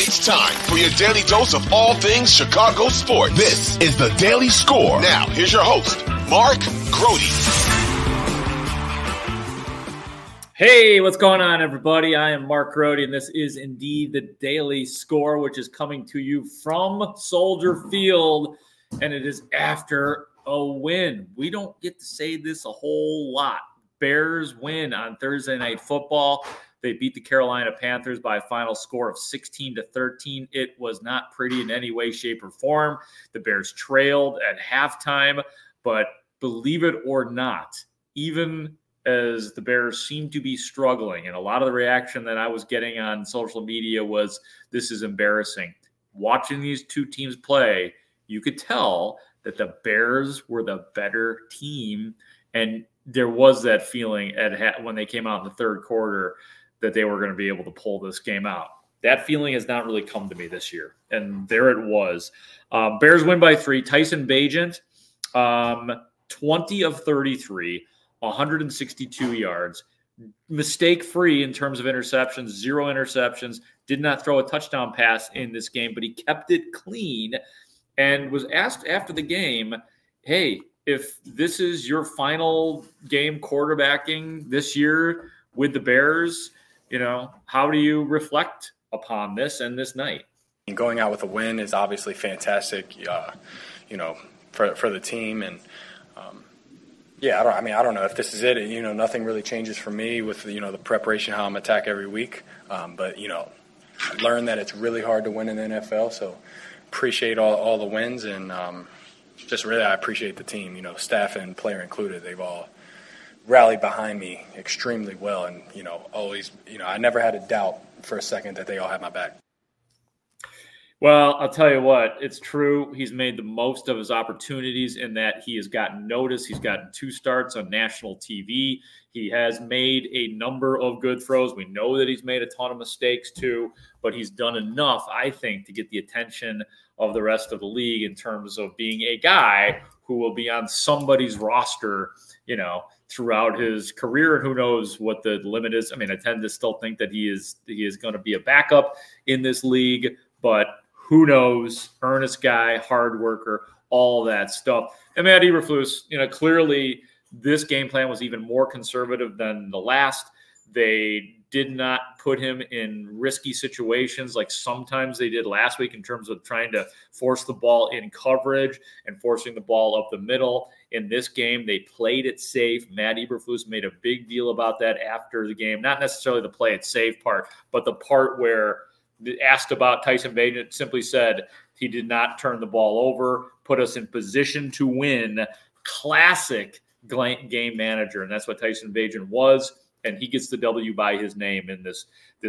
It's time for your daily dose of all things Chicago sports. This is the Daily Score. Now, here's your host, Mark Grote. Hey, what's going on, everybody? I am Mark Grote, and this is indeed the Daily Score, which is coming to you from Soldier Field, and it is after a win. We don't get to say this a whole lot. Bears win on Thursday Night Football. They beat the Carolina Panthers by a final score of 16-13. It was not pretty in any way, shape, or form. The Bears trailed at halftime, but believe it or not, even as the Bears seem to be struggling, and a lot of the reaction that I was getting on social media was, this is embarrassing. Watching these two teams play, you could tell that the Bears were the better team, and there was that feeling when they came out in the third quarter that they were going to be able to pull this game out. That feeling has not really come to me this year, and there it was. Bears win by 3. Tyson Bagent, 20 of 33, 162 yards, mistake-free in terms of interceptions, 0 interceptions, did not throw a touchdown pass in this game, but he kept it clean and was asked after the game, hey, if this is your final game quarterbacking this year with the Bears, how do you reflect upon this and this night? Going out with a win is obviously fantastic, for the team. And, I don't know if this is it. Nothing really changes for me with, the preparation, how I'm attack every week. But, I learned that it's really hard to win in the NFL. So appreciate all the wins. And just really I appreciate the team, staff and player included. They've all rallied behind me extremely well, and always, I never had a doubt for a second that they all had my back. Well, I'll tell you what, it's true. He's made the most of his opportunities in that he has gotten notice. He's gotten 2 starts on national TV. He has made a number of good throws. We know that he's made a ton of mistakes too, but he's done enough, I think, to get the attention of the rest of the league in terms of being a guy who will be on somebody's roster, throughout his career, and who knows what the limit is. I mean, I tend to still think that he is going to be a backup in this league, but who knows? Earnest guy, hard worker, all that stuff. And Matt Eberflus, clearly this game plan was even more conservative than the last. They did not put him in risky situations like sometimes they did last week in terms of trying to force the ball in coverage and forcing the ball up the middle. In this game, they played it safe. Matt Eberflus made a big deal about that after the game. Not necessarily the play it safe part, but the part where asked about Tyson Bagent, simply said he did not turn the ball over, put us in position to win. Classic game manager, and that's what Tyson Bagent was. And he gets the W by his name in this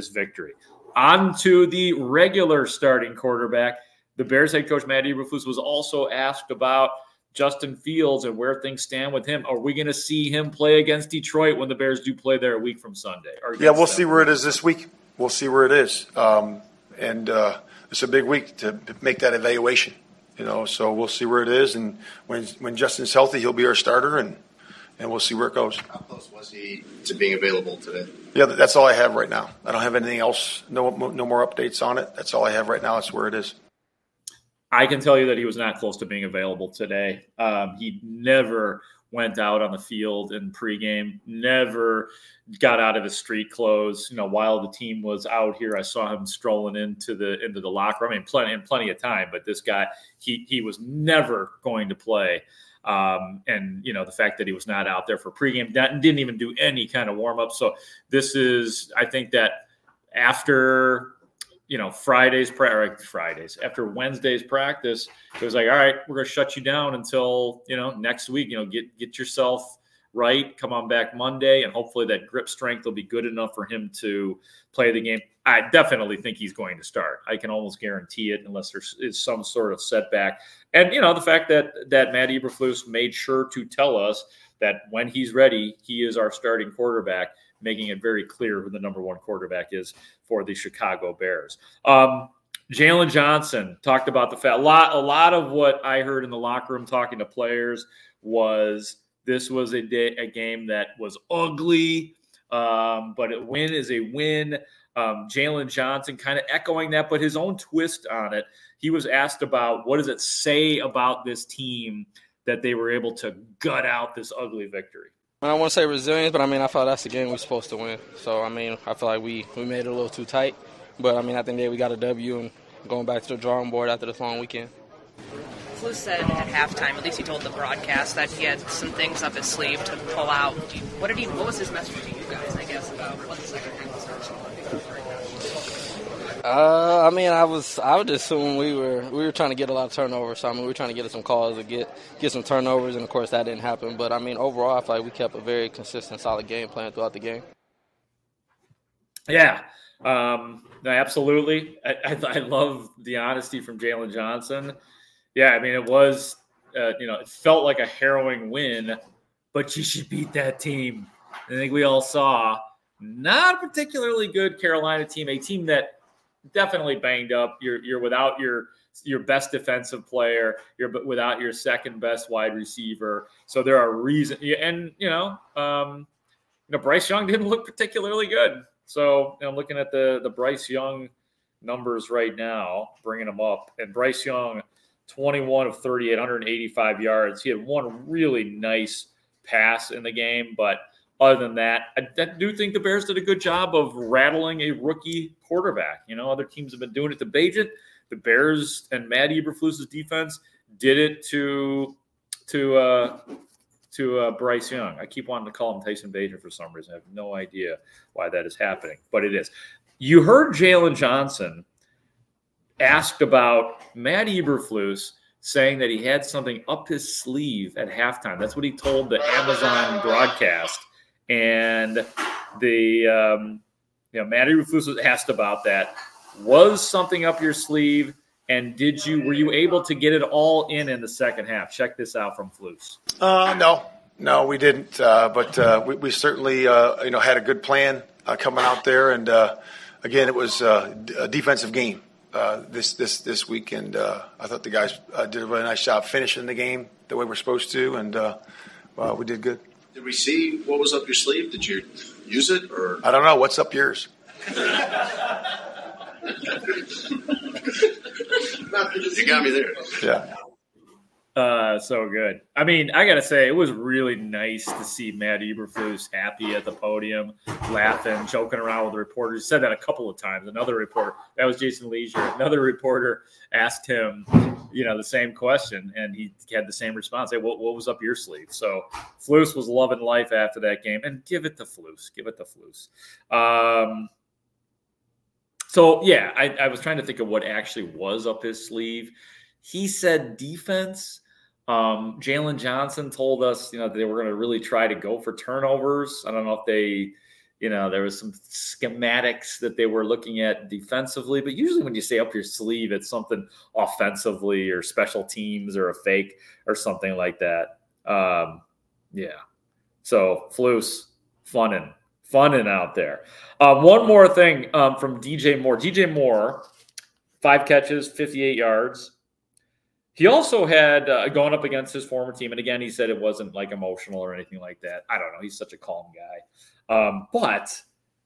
victory. On to the regular starting quarterback. The Bears head coach, Matt Eberflus, was also asked about Justin Fields and where things stand with him. Are we going to see him play against Detroit when the Bears do play there a week from Sunday? Yeah, we'll see where it is this week. We'll see where it is. It's a big week to make that evaluation, so we'll see where it is. And when Justin's healthy, he'll be our starter, and we'll see where it goes. How close was he to being available today? Yeah, that's all I have right now. I don't have anything else, no more updates on it. That's all I have right now. That's where it is. I can tell you that he was not close to being available today. He never went out on the field in pregame, never got out of his street clothes. While the team was out here, I saw him strolling into the locker room. I mean, plenty of time, but this guy, he was never going to play. The fact that he was not out there for pregame, didn't even do any kind of warm up. So this is, I think that after, after Wednesday's practice, it was like, all right, we're going to shut you down until, next week, get yourself right. Come on back Monday. And hopefully that grip strength will be good enough for him to play the game. I definitely think he's going to start. I can almost guarantee it unless there is some sort of setback. And, the fact that Matt Eberflus made sure to tell us that when he's ready, he is our starting quarterback, making it very clear who the number 1 quarterback is for the Chicago Bears. Jalen Johnson talked about the fact, a lot of what I heard in the locker room talking to players was this was a game that was ugly, but a win is a win. Jalen Johnson kind of echoing that, but his own twist on it. He was asked about what does it say about this team that they were able to gut out this ugly victory. I don't want to say resilience, but, I felt that's the game we're supposed to win. So, I feel like we made it a little too tight. But, I think that we got a W and going back to the drawing board after this long weekend. Flus said at halftime, at least he told the broadcast, that he had some things up his sleeve to pull out. What was his message to you guys, I guess, about what the second half was I would assume we were trying to get a lot of turnovers. So, we were trying to get some calls to get some turnovers, and of course that didn't happen. But overall, I feel like we kept a very consistent, solid game plan throughout the game. Yeah, absolutely. I love the honesty from Jalen Johnson. Yeah, it was, it felt like a harrowing win, but you should beat that team. I think we all saw not a particularly good Carolina team, a team that definitely banged up. You're without your best defensive player. You're without your second best wide receiver. So there are reasons. And Bryce Young didn't look particularly good. So I'm looking at the Bryce Young numbers right now, bringing them up. And Bryce Young, 21 of 38, 185 yards. He had one really nice pass in the game, but other than that, I do think the Bears did a good job of rattling a rookie quarterback. Other teams have been doing it to Bagent. The Bears and Matt Eberflus's defense did it to Bryce Young. I keep wanting to call him Tyson Bagent for some reason. I have no idea why that is happening, but it is. You heard Jalen Johnson asked about Matt Eberflus saying that he had something up his sleeve at halftime. That's what he told the Amazon broadcast. And Matt Eberflus was asked about that. Was something up your sleeve? And were you able to get it all in the second half? Check this out from Flus. No, we didn't. But we certainly, had a good plan coming out there. And again, it was a defensive game this week. And I thought the guys did a really nice job finishing the game the way we're supposed to. And we did good. Did we see what was up your sleeve? Did you use it, or I don't know. What's up yours? You got me there. Yeah. So good. I got to say, it was really nice to see Matt Eberflus happy at the podium, laughing, joking around with the reporters. He said that a couple of times. Another reporter, that was Jason Leisure, another reporter asked him, the same question, and he had the same response. Hey, what was up your sleeve? So Flus was loving life after that game, and give it to Flus. So, yeah, I was trying to think of what actually was up his sleeve. He said defense. Jalen Johnson told us, that they were going to really try to go for turnovers. I don't know if they, there was some schematics that they were looking at defensively, but usually when you say up your sleeve, it's something offensively or special teams or a fake or something like that. Yeah. So Flus, funnin' out there. One more thing from DJ Moore. DJ Moore, 5 catches, 58 yards. He also had going up against his former team, and again, he said it wasn't like emotional or anything like that. I don't know. He's such a calm guy. But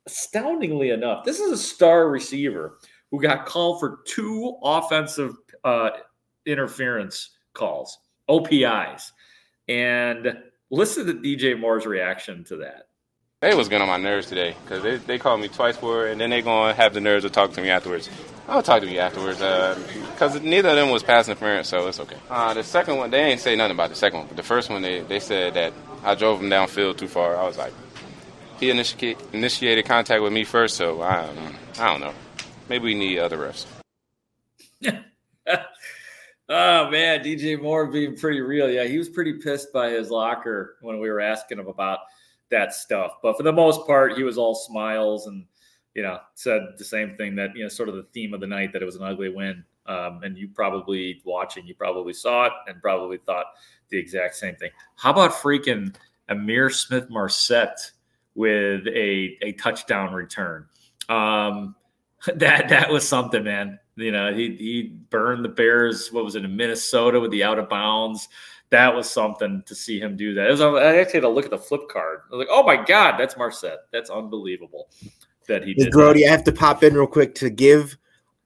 astoundingly enough, this is a star receiver who got called for 2 offensive interference calls, OPIs. And listen to DJ Moore's reaction to that. They was getting on my nerves today because they called me twice for it, and then they going to have the nerves to talk to me afterwards. I'll talk to you afterwards because neither of them was pass interference, so it's okay. The second one, they ain't say nothing about the second one, but the first one, they said that I drove him downfield too far. I was like, he initiated contact with me first, so I don't know. Maybe we need other refs. Oh, man, DJ Moore being pretty real. Yeah, he was pretty pissed by his locker when we were asking him about that stuff. But for the most part, he was all smiles and, said the same thing that, sort of the theme of the night, that it was an ugly win. And you probably saw it and probably thought the exact same thing. How about freaking Amir Smith-Marset with a touchdown return? That was something, man. He burned the Bears. What was it, in Minnesota with the out of bounds? That was something to see him do that. I actually had to look at the flip card. I was like, oh my God, that's Marset. That's unbelievable. that he Hey, did. Grote, I have to pop in real quick to give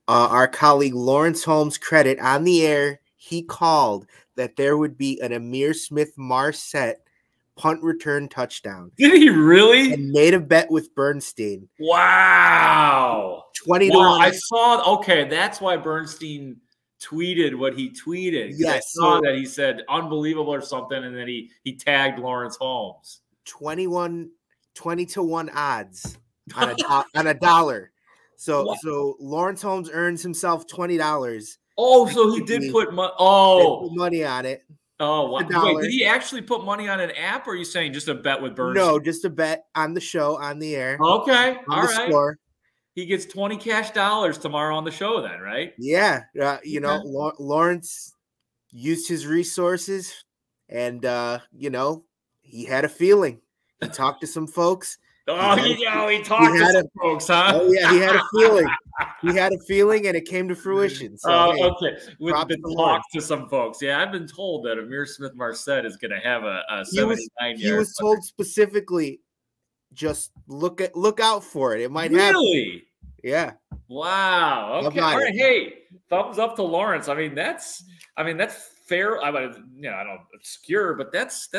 our colleague Lawrence Holmes credit on the air. He called that there would be an Amir Smith-Marset punt return touchdown. Did he really? And made a bet with Bernstein. Wow. 20 to 1. I saw. Okay, that's why Bernstein tweeted what he tweeted. Yes, I saw that he said unbelievable or something, and then he tagged Lawrence Holmes. 20 to 1 odds on a dollar. So Lawrence Holmes earns himself $20. Oh, so he did put money. Put money on it. Oh, wow. Wait, did he actually put money on an app, or are you saying just a bet with Bernstein? No, just a bet on the show, on the air. Okay, all right. Score. He gets $20 cash tomorrow on the show then, right? Yeah. Lawrence used his resources and, he had a feeling. He talked to some folks. He talked to some folks, huh? Oh, yeah, he had a feeling. He had a feeling, and it came to fruition. So, okay. We've been talked to some folks. Yeah, I've been told that Amir Smith-Marset is going to have a 79-yard. He was told specifically, just look out for it. It might happen. Really? Yeah. Wow. Okay. All right. Hey, thumbs up to Lawrence. I mean, that's fair. I don't obscure, but that's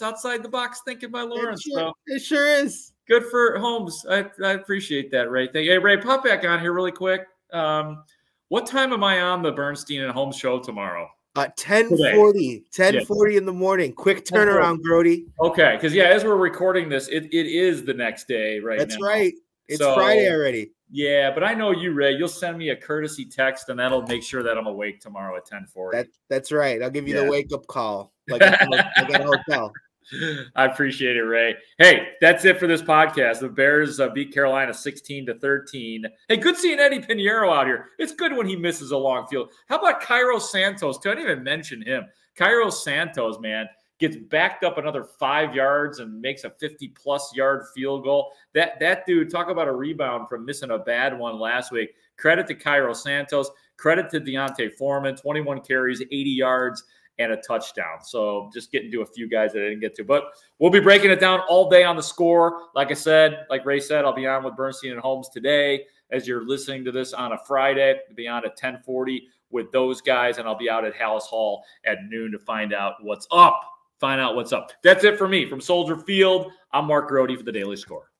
outside the box thinking by Lawrence. It sure is. Good for Holmes. I appreciate that, Ray. Hey, Ray, pop back on here really quick. What time am I on the Bernstein and Holmes show tomorrow? 10:40 in the morning. Quick turnaround, Grote. Okay, because as we're recording this, it is the next day now. That's right. It's Friday already. Yeah, but I know you, Ray. You'll send me a courtesy text, and that'll make sure that I'm awake tomorrow at 10:40. That's right. I'll give you the wake-up call like at a hotel. I appreciate it, Ray. Hey, that's it for this podcast. The Bears beat Carolina 16-13. Hey, good seeing Eddie Pinheiro out here. It's good when he misses a long field. How about Cairo Santos? Couldn't even mention him. Cairo Santos, man, gets backed up another 5 yards and makes a 50-plus yard field goal. That dude, talk about a rebound from missing a bad one last week. Credit to Cairo Santos. Credit to Deontay Foreman, 21 carries, 80 yards, and a touchdown. So just getting to a few guys that I didn't get to. But we'll be breaking it down all day on the score. Like I said, like Ray said, I'll be on with Bernstein and Holmes today as you're listening to this on a Friday. I'll be on at 10:40 with those guys, and I'll be out at Hallis Hall at noon to find out what's up. That's it for me. From Soldier Field, I'm Mark Grote for the Daily Score.